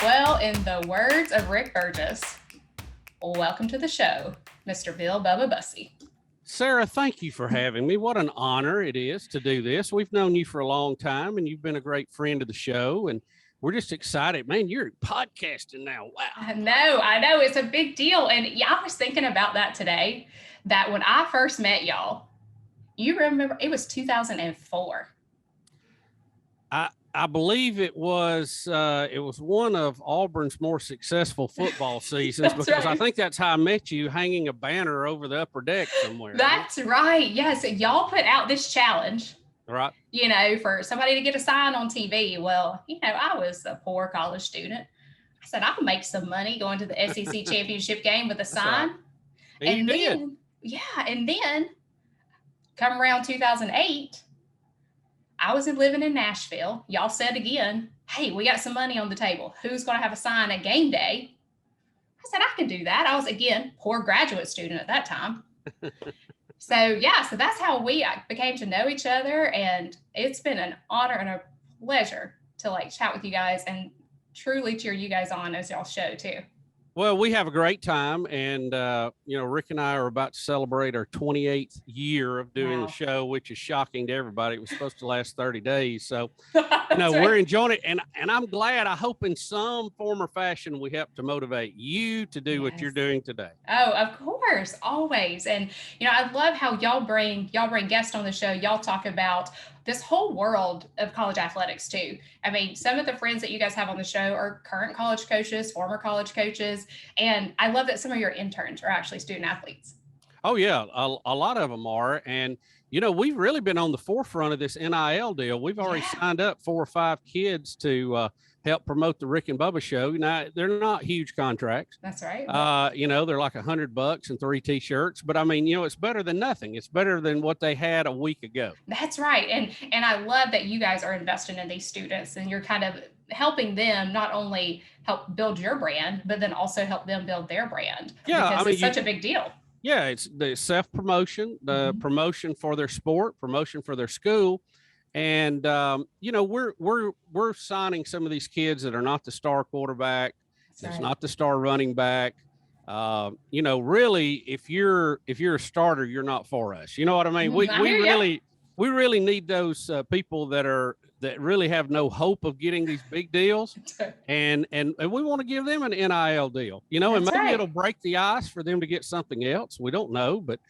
Well, in the words of Rick Burgess, welcome to the show, Mr. Bill Bubba Bussey. Sarah, thank you for having me. What an honor it is to do this. We've known you for a long time, and you've been a great friend of the show, and we're just excited. Man, you're podcasting now. Wow. I know. It's a big deal. And yeah, I was thinking about that today, that when I first met y'all, you remember it was 2004. I believe it was one of Auburn's more successful football seasons because right. I think that's how I met you, hanging a banner over the upper deck somewhere. That's right. Yes. Y'all put out this challenge, right? You know, for somebody to get a sign on TV. Well, you know, I was a poor college student. I said, I can make some money going to the SEC championship game with a sign. Right. And then, and then come around 2008, I was living in Nashville. Y'all said again, hey, we got some money on the table. Who's going to have a sign at game day? I said, I can do that. I was, again, poor graduate student at that time. So that's how we became to know each other. And it's been an honor and a pleasure to chat with you guys and truly cheer you guys on as y'all show too. Well, we have a great time, and Rick and I are about to celebrate our 28th year of doing the show, which is shocking to everybody. It was supposed to last 30 days, so we're enjoying it, and I'm glad. I hope in some form or fashion we help to motivate you to do what you're doing today. Oh, of course, always. And I love how y'all bring guests on the show. Y'all talk about this whole world of college athletics too. I mean, some of the friends that you guys have on the show are current college coaches, former college coaches. And I love that some of your interns are actually student athletes. Oh yeah. A lot of them are. And, we've really been on the forefront of this NIL deal. We've already signed up 4 or 5 kids to help promote the Rick and Bubba Show. Now, they're not huge contracts. That's right. They're like $100 and 3 T-shirts, but I mean, it's better than nothing. It's better than what they had a week ago. That's right. And I love that you guys are investing in these students, and you're kind of helping them not only help build your brand, but then also help them build their brand. Yeah. Because it's such a big deal. Yeah. It's the self-promotion, the promotion for their sport, promotion for their school. And, we're signing some of these kids that are not the star quarterback. That's not the star running back. Really, if you're a starter, you're not for us. You know what I mean? We really need those people that really have no hope of getting these big deals. And we want to give them an NIL deal, and maybe it'll break the ice for them to get something else. We don't know, but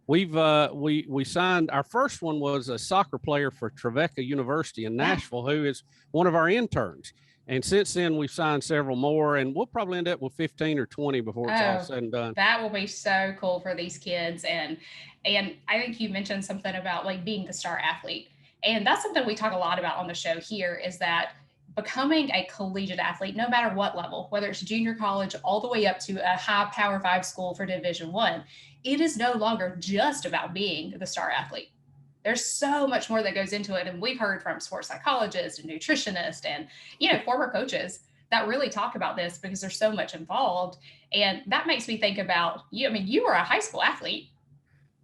we signed, our first one was a soccer player for Trevecca University in Nashville, who is one of our interns. And since then, we've signed several more, and we'll probably end up with 15 or 20 before it's all said and done. That will be so cool for these kids. And I think you mentioned something about being the star athlete. And that's something we talk a lot about on the show here, is that becoming a collegiate athlete, no matter what level, whether it's junior college all the way up to a high Power 5 school for Division I, it is no longer just about being the star athlete. There's so much more that goes into it. And we've heard from sports psychologists and nutritionists and, former coaches that really talk about this, because there's so much involved. And that makes me think about you. I mean, you were a high school athlete.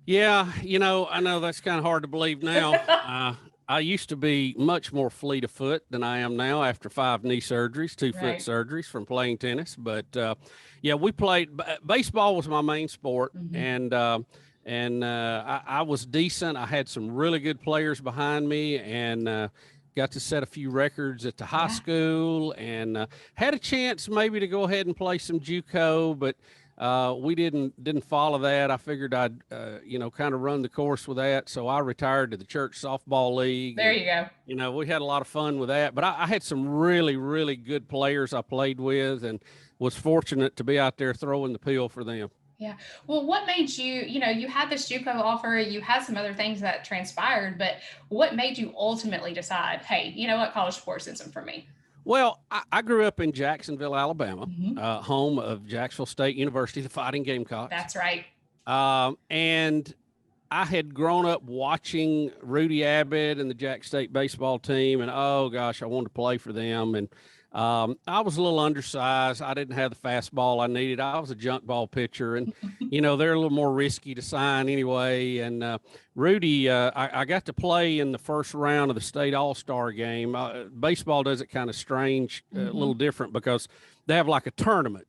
Yeah. I know that's kind of hard to believe now. I used to be much more fleet of foot than I am now after 5 knee surgeries, 2 foot surgeries from playing tennis. But we played, baseball was my main sport. And I was decent. I had some really good players behind me, and got to set a few records at the high school, and had a chance maybe to go ahead and play some JUCO, but we didn't follow that. I figured I'd, kind of run the course with that. So I retired to the church softball league. There you go. We had a lot of fun with that, but I had some really, really good players I played with, and was fortunate to be out there throwing the pill for them. Yeah. Well, what made you, you had this JUCO offer, you had some other things that transpired, but what made you ultimately decide, hey, you know what, college sports isn't for me? Well, I grew up in Jacksonville, Alabama, home of Jacksonville State University, the Fighting Gamecocks. That's right. And I had grown up watching Rudy Abbott and the Jack State baseball team, and oh gosh, I wanted to play for them. And I was a little undersized. I didn't have the fastball I needed. I was a junk ball pitcher, and they're a little more risky to sign anyway. And Rudy, I got to play in the first round of the state all-star game. Baseball does it kind of strange, a little different, because they have like a tournament,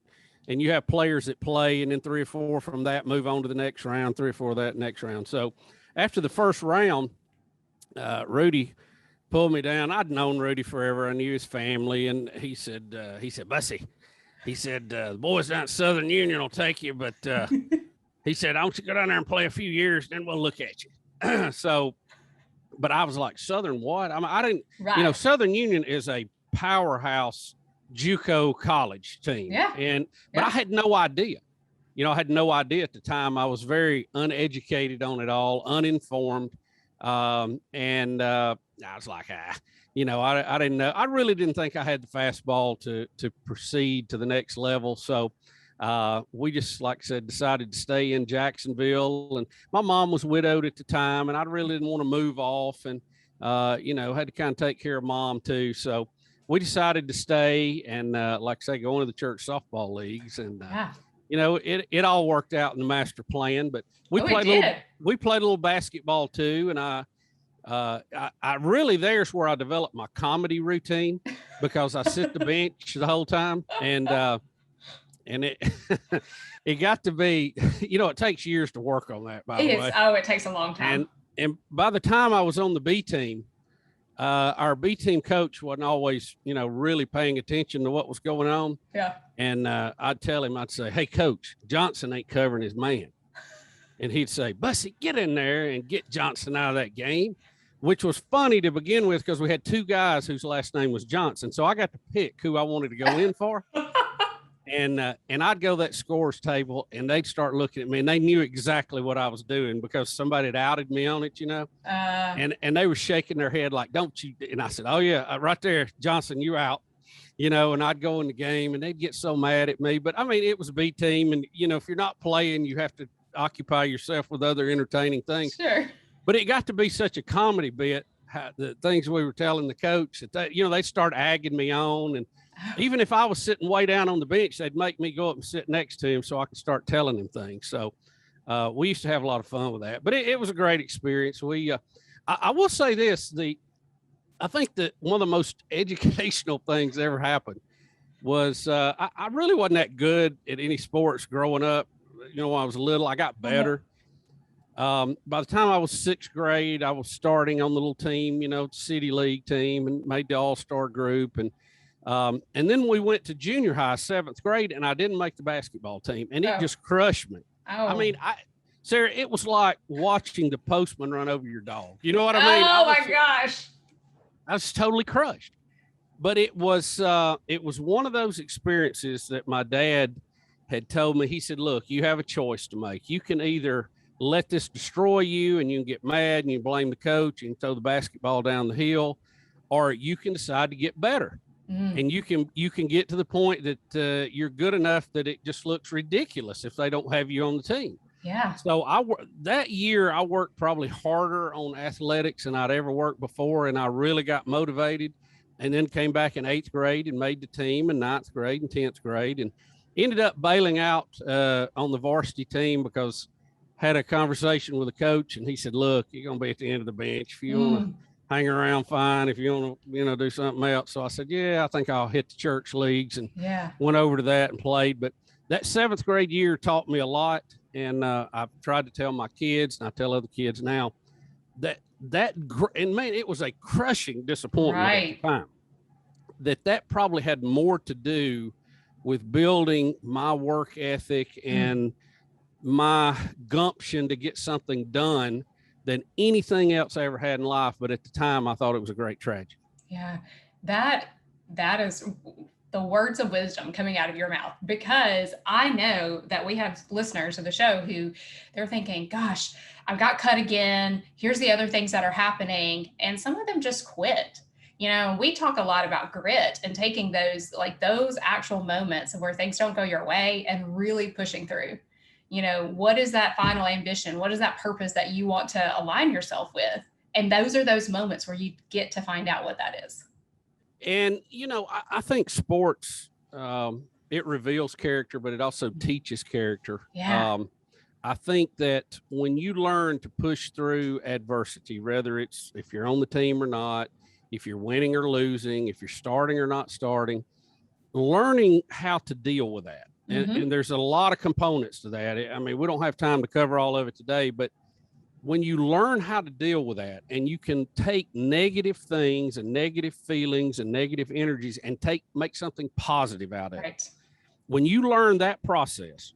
and you have players that play, and then 3 or 4 from that move on to the next round, 3 or 4 of that next round. So after the first round, Rudy pulled me down. I'd known Rudy forever. I knew his family. And he said, Bussey, he said, the boys down at Southern Union will take you. But he said, I want you to go down there and play a few years, then we'll look at you. So, but I was like, Southern what? I mean, I didn't, Southern Union is a powerhouse JUCO college team. Yeah. But I had no idea. I had no idea at the time. I was very uneducated on it all, uninformed. I was like, I didn't know. I really didn't think I had the fastball to proceed to the next level. So we just, like I said, decided to stay in Jacksonville. And my mom was widowed at the time, and I really didn't want to move off, and had to kind of take care of mom too. So we decided to stay and, like I say, go into the church softball leagues. And it all worked out in the master plan. But we played a little basketball too, and I really, there's where I developed my comedy routine, because I sit the bench the whole time, and it it got to be, it takes years to work on that, by the way. Oh, it takes a long time. And by the time I was on the B team, our B team coach wasn't always, really paying attention to what was going on. Yeah. And I'd tell him, I'd say, hey, Coach, Johnson ain't covering his man. And he'd say, Bussey, get in there and get Johnson out of that game, which was funny to begin with, because we had 2 guys whose last name was Johnson. So I got to pick who I wanted to go in for. And I'd go that scores table, and they'd start looking at me, and they knew exactly what I was doing, because somebody had outed me on it, and they were shaking their head like, don't you? And I said, oh yeah, right there, Johnson, you out, and I'd go in the game, and they'd get so mad at me. But I mean, it was a B team, and if you're not playing, you have to occupy yourself with other entertaining things. Sure. But it got to be such a comedy bit, the things we were telling the coach, that they'd start agging me on. And even if I was sitting way down on the bench, they'd make me go up and sit next to him so I could start telling him things. So we used to have a lot of fun with that. But it was a great experience. I will say this, I think that one of the most educational things that ever happened was I really wasn't that good at any sports growing up. When I was little, I got better. By the time I was 6th grade, I was starting on the little team, city league team, and made the all-star group. And then we went to junior high, 7th grade, and I didn't make the basketball team, and it just crushed me. Oh. I mean, Sarah, it was like watching the postman run over your dog. You know what I mean? Oh my gosh. I was totally crushed. But it was one of those experiences that my dad had told me. He said, look, you have a choice to make. You can either let this destroy you, and you can get mad and you blame the coach and throw the basketball down the hill, or you can decide to get better. And you can get to the point that you're good enough that it just looks ridiculous if they don't have you on the team. Yeah. So that year I worked probably harder on athletics than I'd ever worked before, and I really got motivated, and then came back in 8th grade and made the team in 9th grade and 10th grade, and ended up bailing out on the varsity team, because had a conversation with a coach, and he said, look, you're going to be at the end of the bench. If you want to hang around, fine. If you want to, do something else. So I said, yeah, I think I'll hit the church leagues, and went over to that and played. But that 7th grade year taught me a lot. And I've tried to tell my kids, and I tell other kids now, and man, it was a crushing disappointment at the time, that probably had more to do with building my work ethic and my gumption to get something done than anything else I ever had in life. But at the time, I thought it was a great tragedy. Yeah, that is the words of wisdom coming out of your mouth, because I know that we have listeners of the show who they're thinking, gosh, I've got cut again. Here's the other things that are happening. And some of them just quit. We talk a lot about grit and taking those actual moments where things don't go your way and really pushing through. What is that final ambition? What is that purpose that you want to align yourself with? And those are those moments where you get to find out what that is. And, I think sports, it reveals character, but it also teaches character. Yeah. I think that when you learn to push through adversity, whether it's if you're on the team or not, if you're winning or losing, if you're starting or not starting, learning how to deal with that. And there's a lot of components to that. I mean, we don't have time to cover all of it today, but when you learn how to deal with that, and you can take negative things and negative feelings and negative energies and make something positive out of it. When you learn that process,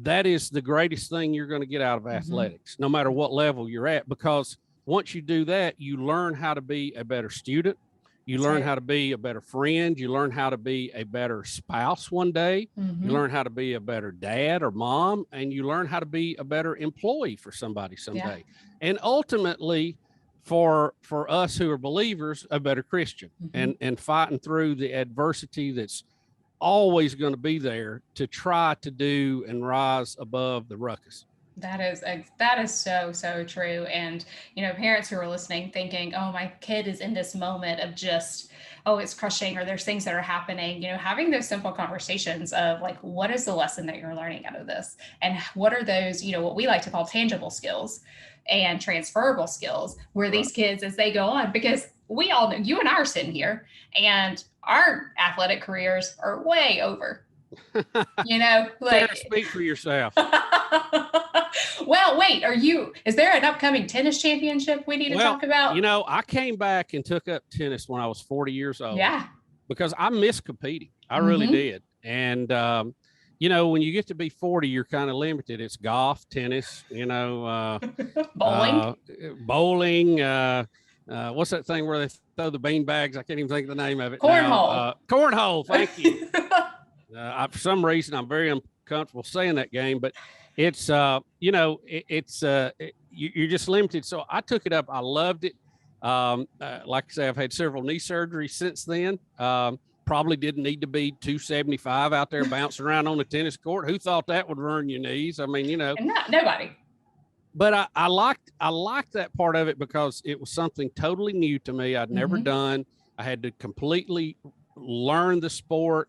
that is the greatest thing you're going to get out of athletics, no matter what level you're at, because once you do that, you learn how to be a better student. You learn how to be a better friend. You learn how to be a better spouse one day. You learn how to be a better dad or mom, and you learn how to be a better employee for somebody someday. And ultimately, for us who are believers, a better Christian, and fighting through the adversity that's always going to be there to try to do and rise above the ruckus. That is so true. And, parents who are listening thinking, oh, my kid is in this moment of just, oh, it's crushing, or there's things that are happening, having those simple conversations of like, what is the lesson that you're learning out of this? And what are those, what we like to call tangible skills and transferable skills, where these kids, as they go on, because we all know, you and I are sitting here and our athletic careers are way over, like speak for yourself. Well, wait, is there an upcoming tennis championship we need to talk about? I came back and took up tennis when I was 40 years old. Yeah. Because I miss competing. I really did. And, when you get to be 40, you're kind of limited. It's golf, tennis, bowling. What's that thing where they throw the bean bags? I can't even think of the name of it. Cornhole. Cornhole. Thank you. For some reason, I'm very uncomfortable saying that game, but it's, you're just limited. So I took it up. I loved it. Like I say, I've had several knee surgeries since then. Probably didn't need to be 275 out there bouncing around on the tennis court. Who thought that would ruin your knees? I mean, nobody. But I liked that part of it because it was something totally new to me. I'd never done. I had to completely learn the sport.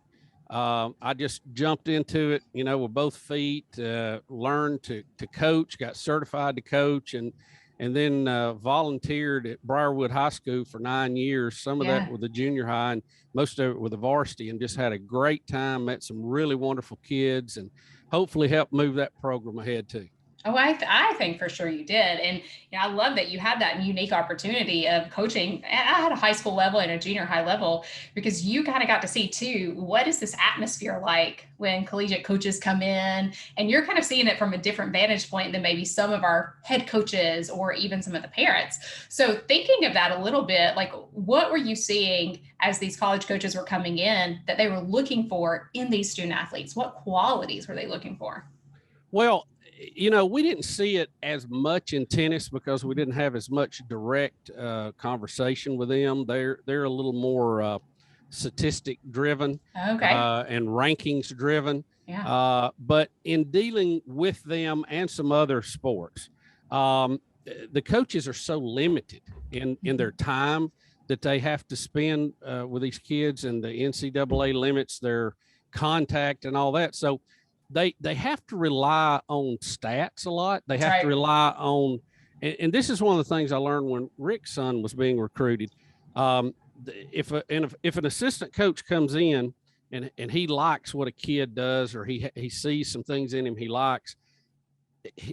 I just jumped into it, with both feet, learned to coach, got certified to coach, and then volunteered at Briarwood High School for 9 years, some of that with the junior high and most of it with the varsity, and just had a great time, met some really wonderful kids, and hopefully helped move that program ahead too. Oh, I think for sure you did. And I love that you had that unique opportunity of coaching at a high school level and a junior high level, because you kind of got to see too, what is this atmosphere like when collegiate coaches come in, and you're kind of seeing it from a different vantage point than maybe some of our head coaches or even some of the parents. So thinking of that a little bit, like what were you seeing as these college coaches were coming in that they were looking for in these student athletes? What qualities were they looking for? Well, we didn't see it as much in tennis because we didn't have as much direct conversation with them. They're a little more statistic driven and rankings driven. Yeah. But in dealing with them and some other sports, the coaches are so limited in their time that they have to spend with these kids, and the NCAA limits their contact and all that. So they have to rely on stats a lot. They have to rely on, and this is one of the things I learned when Rick's son was being recruited. If an assistant coach comes in and he likes what a kid does, or he sees some things in him he likes,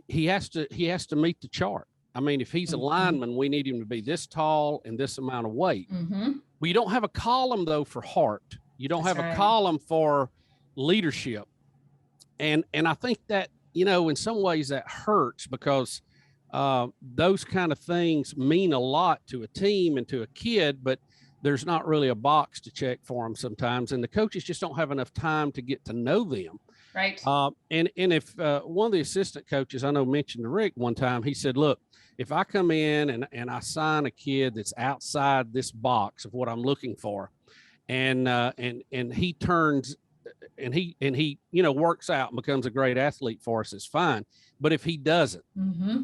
he has to meet the chart. I mean, if he's a lineman, we need him to be this tall and this amount of weight. Well, you don't have a column though for heart. You don't have a column for leadership. And I think that, in some ways that hurts, because those kind of things mean a lot to a team and to a kid, but there's not really a box to check for them sometimes. And the coaches just don't have enough time to get to know them. Right. And if one of the assistant coaches I know mentioned to Rick one time, he said, look, if I come in and I sign a kid that's outside this box of what I'm looking for, and he turns and he works out and becomes a great athlete for us, it's fine. But if he doesn't,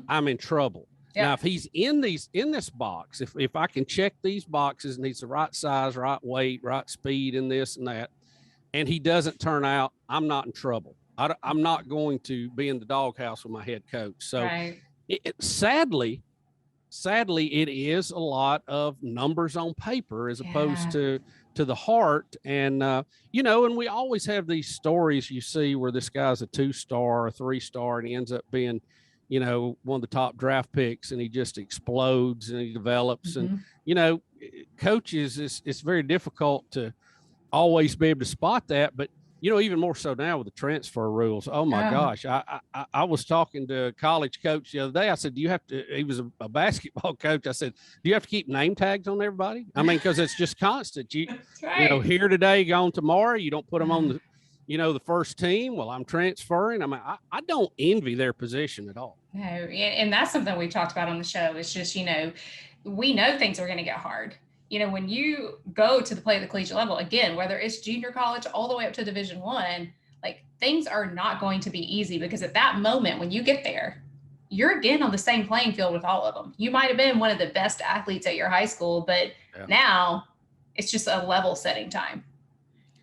I'm in trouble. Now, if he's in this box, if I can check these boxes and he's the right size, right weight, right speed, and this and that, and he doesn't turn out, I'm not in trouble. I'm not going to be in the doghouse with my head coach. So sadly, it is a lot of numbers on paper as opposed to the heart. And, and we always have these stories you see where this guy's a 2-star, a 3-star, and he ends up being, one of the top draft picks, and he just explodes and he develops. And, coaches, it's very difficult to always be able to spot that. But, even more so now with the transfer rules. Oh my gosh. I was talking to a college coach the other day. I said, he was a basketball coach. I said, do you have to keep name tags on everybody? I mean, cause it's just constant. Here today, gone tomorrow. You don't put them on the, the first team. Well, I'm transferring. I mean, I don't envy their position at all. No. And that's something we talked about on the show. It's just, we know things are going to get hard. When you go to play at the collegiate level, again, whether it's junior college all the way up to Division I, like things are not going to be easy, because at that moment, when you get there, you're again on the same playing field with all of them. You might have been one of the best athletes at your high school, but now it's just a level setting time,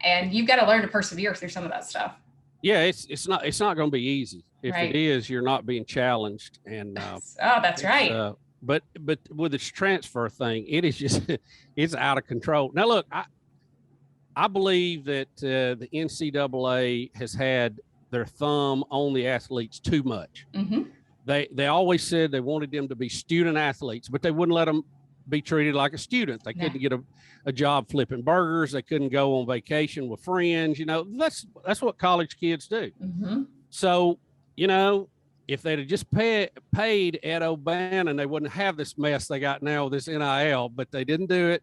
and you've got to learn to persevere through some of that stuff. Yeah, it's not going to be easy. If it is, you're not being challenged. And that's right. But with this transfer thing, it is just, it's out of control. Now, look, I believe that the NCAA has had their thumb on the athletes too much. Mm-hmm. They always said they wanted them to be student athletes, but they wouldn't let them be treated like a student. They couldn't get a job flipping burgers. They couldn't go on vacation with friends. That's what college kids do. Mm-hmm. So, if they'd have just paid Ed O'Bannon, they wouldn't have this mess they got now with this NIL, but they didn't do it.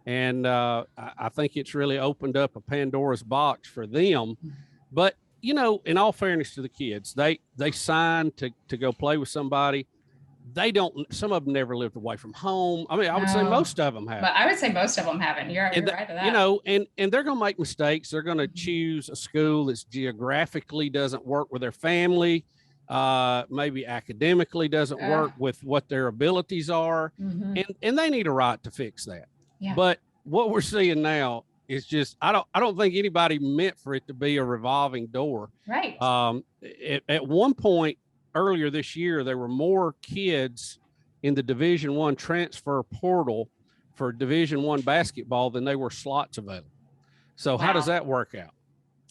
And I think it's really opened up a Pandora's box for them. But, in all fairness to the kids, they signed to go play with somebody. Some of them never lived away from home. I mean, I would say most of them have. But I would say most of them haven't. You're right to that. And they're going to make mistakes. They're going to choose a school that's geographically doesn't work with their family. Maybe academically doesn't work with what their abilities are. Mm-hmm. And they need a right to fix that. Yeah. But what we're seeing now is just, I don't think anybody meant for it to be a revolving door. Right. At one point earlier this year, there were more kids in the Division I transfer portal for Division I basketball than there were slots available. So how does that work out?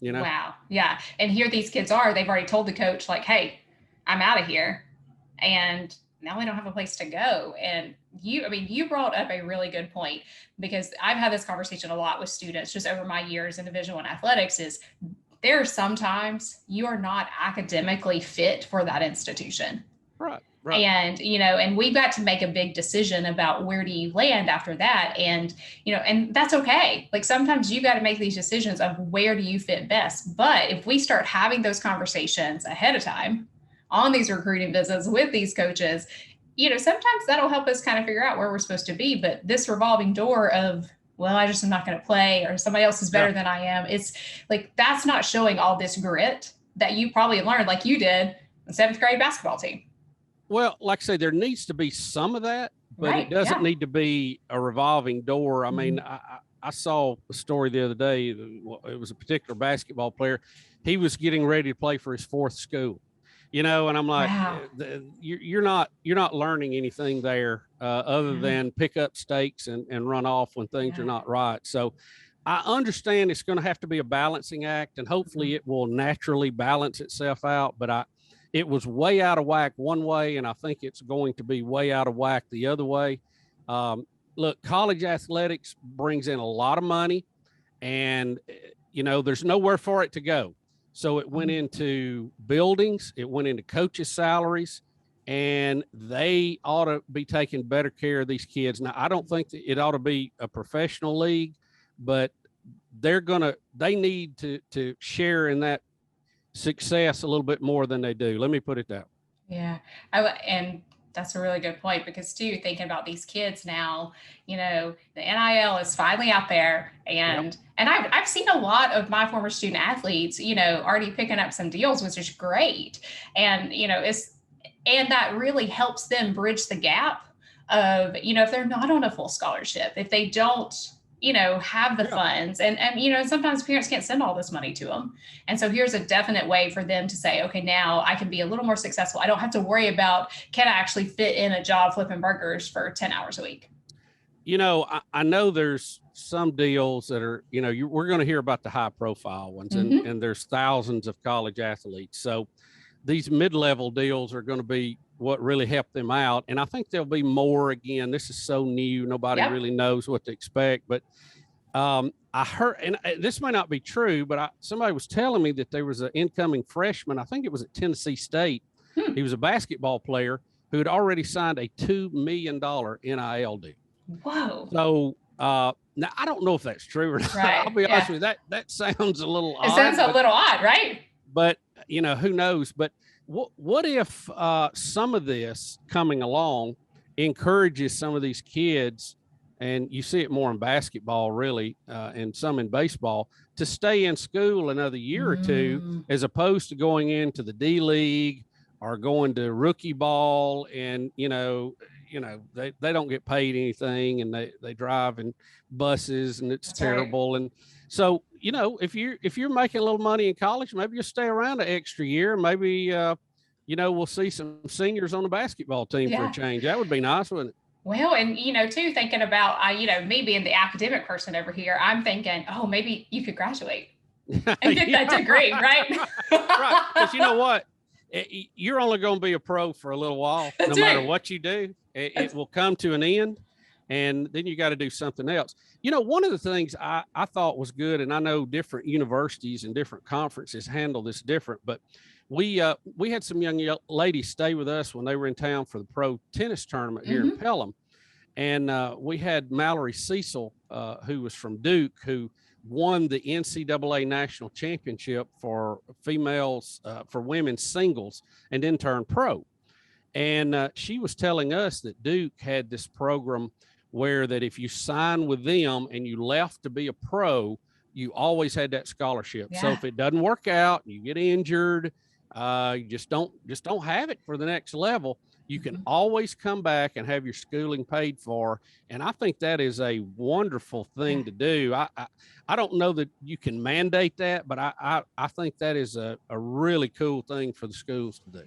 Wow. Yeah. And here these kids are, they've already told the coach, like, hey, I'm out of here. And now we don't have a place to go. And you brought up a really good point, because I've had this conversation a lot with students just over my years in Division I athletics. Is there are sometimes you are not academically fit for that institution. Right. And, and we've got to make a big decision about where do you land after that. And, and that's okay. Like sometimes you got to make these decisions of where do you fit best. But if we start having those conversations ahead of time on these recruiting visits with these coaches, sometimes that'll help us kind of figure out where we're supposed to be. But this revolving door of, well, I just am not going to play, or somebody else is better than I am. It's like, that's not showing all this grit that you probably learned like you did in 7th grade basketball team. Well, like I say, there needs to be some of that, but it doesn't need to be a revolving door. I mean, I saw a story the other day. It was a particular basketball player. He was getting ready to play for his 4th school, and I'm like, you're not learning anything there other than pick up stakes and run off when things are not right. So I understand it's going to have to be a balancing act, and hopefully it will naturally balance itself out. But it was way out of whack one way, and I think it's going to be way out of whack the other way. Look, college athletics brings in a lot of money, and, there's nowhere for it to go. So it went into buildings, it went into coaches' salaries, and they ought to be taking better care of these kids. Now, I don't think that it ought to be a professional league, but they need to share in that success a little bit more than they do. Let me put it that way. Yeah. And that's a really good point, because too, thinking about these kids now, the NIL is finally out there, and I've seen a lot of my former student athletes, already picking up some deals, which is great. And, And that really helps them bridge the gap of, you know, if they're not on a full scholarship, if they don't, you know, have the funds, and, you know, sometimes parents can't send all this money to them. And so here's a definite way for them to say, okay, now I can be a little more successful. I don't have to worry about, can I actually fit in a job flipping burgers for 10 hours a week? You know, I know there's some deals that are, you know, we're going to hear about the high profile ones, and there's thousands of college athletes. So these mid-level deals are going to be what really help them out. And I think there'll be more. Again, this is so new. Nobody really knows what to expect. But I heard, and this may not be true, but somebody was telling me that there was an incoming freshman. I think it was at Tennessee State. He was a basketball player who had already signed a $2 million NIL deal. Whoa. So now I don't know if that's true or not. Right. I'll be honest with you. That sounds a little odd. It sounds a little odd, right? But, you know, who knows? But what if some of this coming along encourages some of these kids, and you see it more in basketball, really, and some in baseball, to stay in school another year or two, as opposed to going into the D League or going to rookie ball, and, you know, they don't get paid anything, and they drive in buses, and it's terrible. And so, you know, if you're making a little money in college, maybe you'll stay around an extra year. Maybe, you know, we'll see some seniors on the basketball team for a change. That would be nice, wouldn't it? Well, and, you know, too, thinking about, you know, me being the academic person over here, I'm thinking, oh, maybe you could graduate and get that degree, right? Right. Because you know what? You're only going to be a pro for a little while. No matter what you do, it will come to an end, and then you got to do something else. You know, one of the things I thought was good, and I know different universities and different conferences handle this different, but we had some young ladies stay with us when they were in town for the pro tennis tournament here in Pelham. And we had Mallory Cecil, who was from Duke, who won the NCAA national championship for females, for women's singles, and then turned pro. And she was telling us that Duke had this program where that if you sign with them and you left to be a pro, you always had that scholarship. So if it doesn't work out, you get injured, you just don't have it for the next level, you can always come back and have your schooling paid for. And I think that is a wonderful thing to do. I don't know that you can mandate that, but I think that is a really cool thing for the schools to do.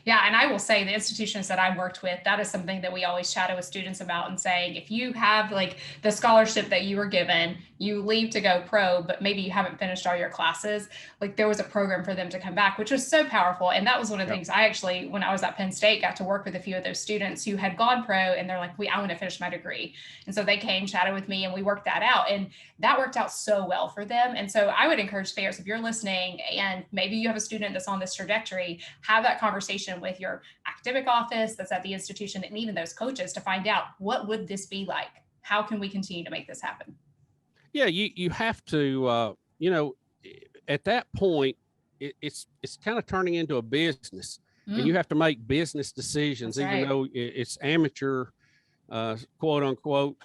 Yeah. And I will say the institutions that I worked with, that is something that we always chatted with students about, and saying, if you have like the scholarship that you were given, you leave to go pro, but maybe you haven't finished all your classes, like there was a program for them to come back, which was so powerful. And that was one of the things I actually, when I was at Penn State, got to work with a few of those students who had gone pro, and they're like, I want to finish my degree. And so they came, chatted with me, and we worked that out, and that worked out so well for them. And so I would encourage parents, if you're listening and maybe you have a student that's on this trajectory, have that conversation with your academic office that's at the institution, and even those coaches, to find out, what would this be like? How can we continue to make this happen? Yeah, you have to, you know, at that point, it's kind of turning into a business, and you have to make business decisions, even though it's amateur, quote unquote,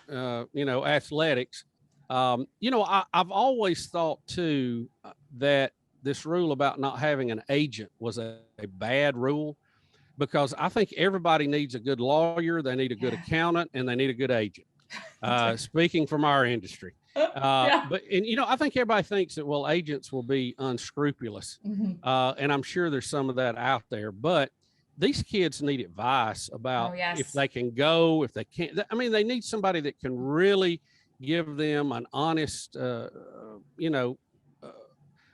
you know, athletics. You know, I've always thought too that this rule about not having an agent was a bad rule, because I think everybody needs a good lawyer, they need a good accountant, and they need a good agent. Speaking from our industry. But, and, you know, I think everybody thinks that, well, agents will be unscrupulous. And I'm sure there's some of that out there, but these kids need advice about if they can go, if they can't. I mean, they need somebody that can really give them an honest, you know,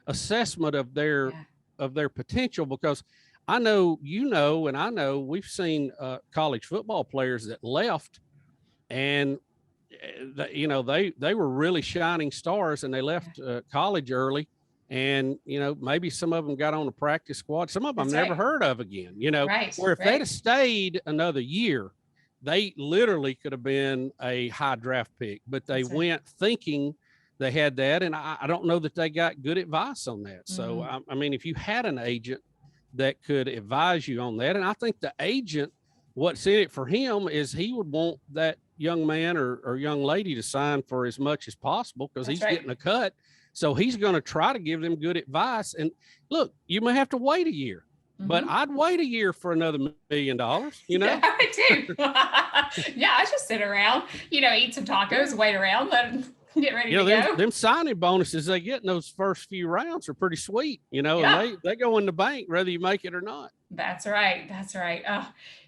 assessment of their potential, because I know, you know, and I know we've seen college football players that left, and you know, they were really shining stars, and they left college early, and, you know, maybe some of them got on the practice squad. Some of them never heard of again, you know, where if they'd have stayed another year, they literally could have been a high draft pick, but they went thinking they had that. And I don't know that they got good advice on that. So, I mean, if you had an agent that could advise you on that, and I think the agent, what's in it for him is he would want that young man or young lady to sign for as much as possible, because he's getting a cut. So he's going to try to give them good advice. And look, you may have to wait a year, but I'd wait a year for another $1 million, you know? Yeah, I do. Yeah, I just sit around, eat some tacos, wait around, let them get ready to go. Them signing bonuses they get in those first few rounds are pretty sweet, and they go in the bank whether you make it or not. That's right. That's right.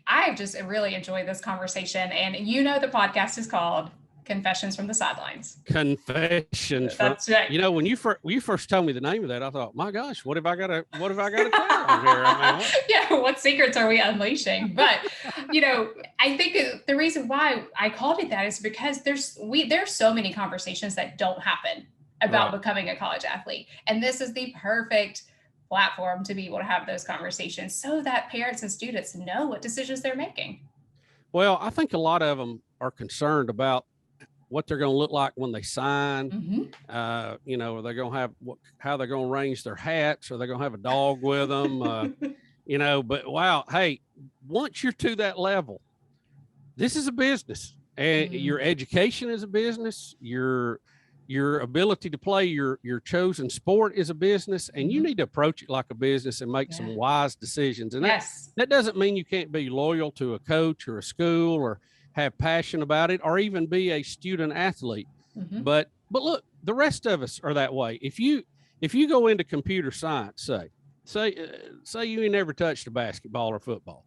I just really enjoyed this conversation. And the podcast is called Confessions from the Sidelines. Confessions. That's right. When you first told me the name of that, I thought, my gosh, what have I got to tell on here? I mean, Yeah, what secrets are we unleashing? But I think the reason why I called it that is because there's so many conversations that don't happen about becoming a college athlete, and this is the perfect platform to be able to have those conversations so that parents and students know what decisions they're making. Well, I think a lot of them are concerned about what they're going to look like when they sign. Are they going to have how they're going to arrange their hats? Are they going to have a dog with them? But wow, hey, once you're to that level, this is a business, and your education is a business. Your ability to play your chosen sport is a business, and you need to approach it like a business and make some wise decisions. And that doesn't mean you can't be loyal to a coach or a school or have passion about it, or even be a student athlete. But look, the rest of us are that way. If you go into computer science, say you ain't never touched a basketball or football,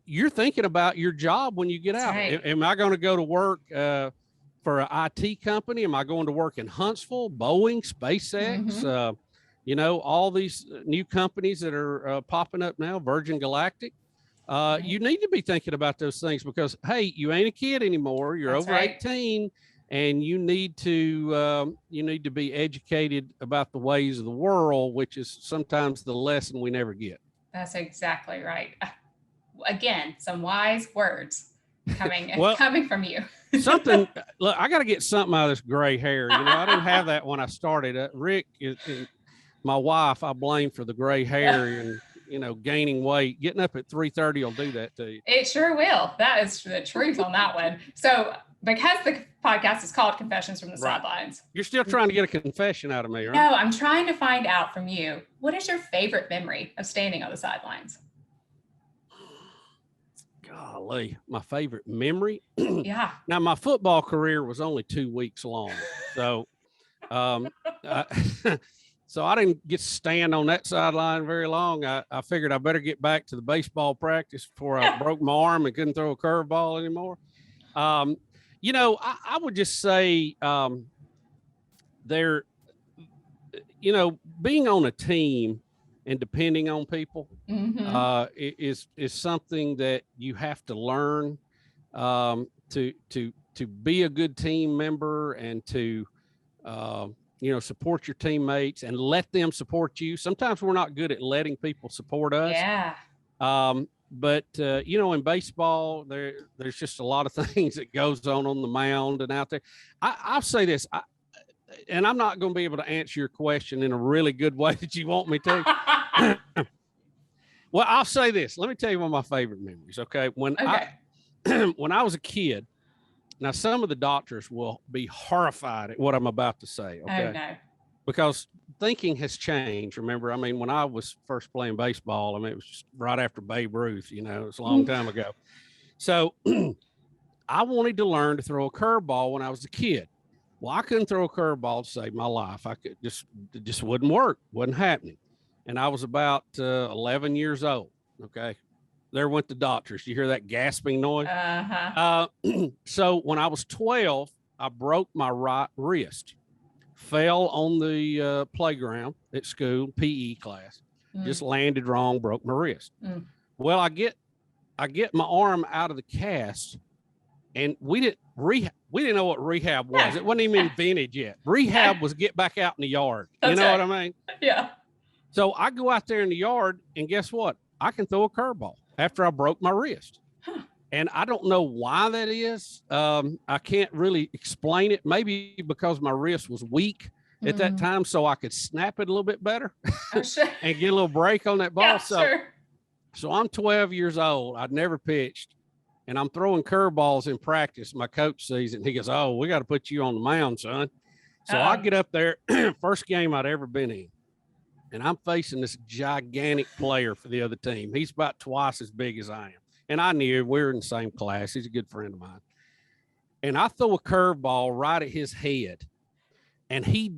you're thinking about your job when you get out. Right. Am I going to go to work for an IT company? Am I going to work in Huntsville, Boeing, SpaceX? All these new companies that are popping up now, Virgin Galactic. You need to be thinking about those things because, hey, you ain't a kid anymore. You're over 18, and you need to be educated about the ways of the world, which is sometimes the lesson we never get. That's exactly right. Again, some wise words coming from you. Look, I got to get something out of this gray hair. I didn't have that when I started. Rick, my wife, I blame for the gray hair and, gaining weight. Getting up at 3:30 will do that to you. It sure will. That is the truth on that one. So because the podcast is called Confessions from the Sidelines. You're still trying to get a confession out of me, right? No, I'm trying to find out from you, what is your favorite memory of standing on the sidelines? Golly, my favorite memory. Yeah. Now, my football career was only 2 weeks long. So, so I didn't get to stand on that sideline very long. I figured I better get back to the baseball practice before I broke my arm and couldn't throw a curveball anymore. I would just say being on a team and depending on people is something that you have to learn to be a good team member and to support your teammates and let them support you. Sometimes we're not good at letting people support us. Yeah. But in baseball, there's just a lot of things that goes on the mound and out there. I'll say this, and I'm not going to be able to answer your question in a really good way that you want me to. Well, I'll say this. Let me tell you one of my favorite memories. Okay. When I was a kid, now some of the doctors will be horrified at what I'm about to say. Okay. Oh, no. Because thinking has changed. Remember, when I was first playing baseball, it was just right after Babe Ruth, it's a long time ago. So I wanted to learn to throw a curveball when I was a kid. Well, I couldn't throw a curveball to save my life. It just wouldn't work. Wasn't happening. And I was about 11 years old. Okay. There went the doctors. You hear that gasping noise? So when I was 12, I broke my right wrist, fell on the playground at school, PE class, just landed wrong, broke my wrist. Well, I get my arm out of the cast, and we didn't know what rehab was. It wasn't even invented yet. Rehab was get back out in the yard. You know what I mean? Yeah. So I go out there in the yard, and guess what? I can throw a curveball after I broke my wrist. And I don't know why that is. I can't really explain it. Maybe because my wrist was weak at that time, so I could snap it a little bit better and get a little break on that ball. Yeah, so I'm 12 years old. I'd never pitched, and I'm throwing curveballs in practice. My coach sees it, and he goes, "Oh, we got to put you on the mound, son." So I get up there, first game I'd ever been in. and I'm facing this gigantic player for the other team. He's about twice as big as I am. And I knew we were in the same class. He's a good friend of mine. And I throw a curveball right at his head, and he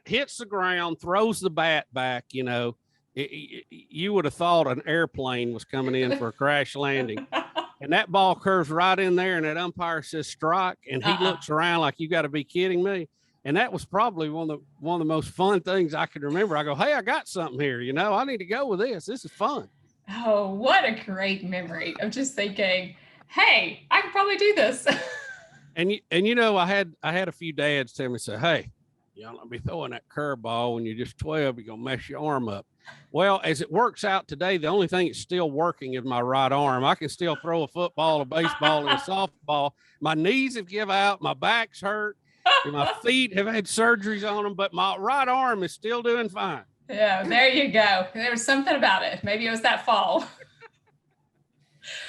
hits the ground, throws the bat back. You know, you would have thought an airplane was coming in for a crash landing. And that ball curves right in there, and that umpire says strike, and he looks around like, you got to be kidding me. And that was probably one of the most fun things I could remember. I go, hey, I got something here. You know, I need to go with this. This is fun. Oh, what a great memory of just thinking, hey, I could probably do this. And you know, I had a few dads tell me, say, hey, you don't be throwing that curveball when you're just 12, you're going to mess your arm up. Well, as it works out today, the only thing that's still working is my right arm. I can still throw a football, a baseball, and a softball. My knees have give out. My back's hurt. My feet have had surgeries on them, but my right arm is still doing fine. Yeah, there you go. There was something about it. Maybe it was that fall.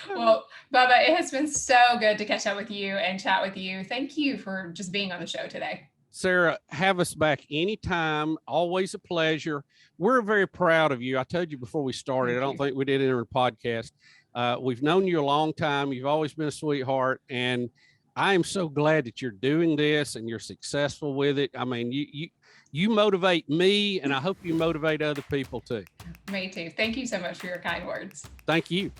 Well, Bubba, it has been so good to catch up with you and chat with you. Thank you for just being on the show today. Sarah, have us back anytime. Always a pleasure. We're very proud of you. I told you before we started, I don't think we did it in our podcast. We've known you a long time. You've always been a sweetheart. And I am so glad that you're doing this and you're successful with it. I mean, you motivate me, and I hope you motivate other people too. Me too. Thank you so much for your kind words. Thank you.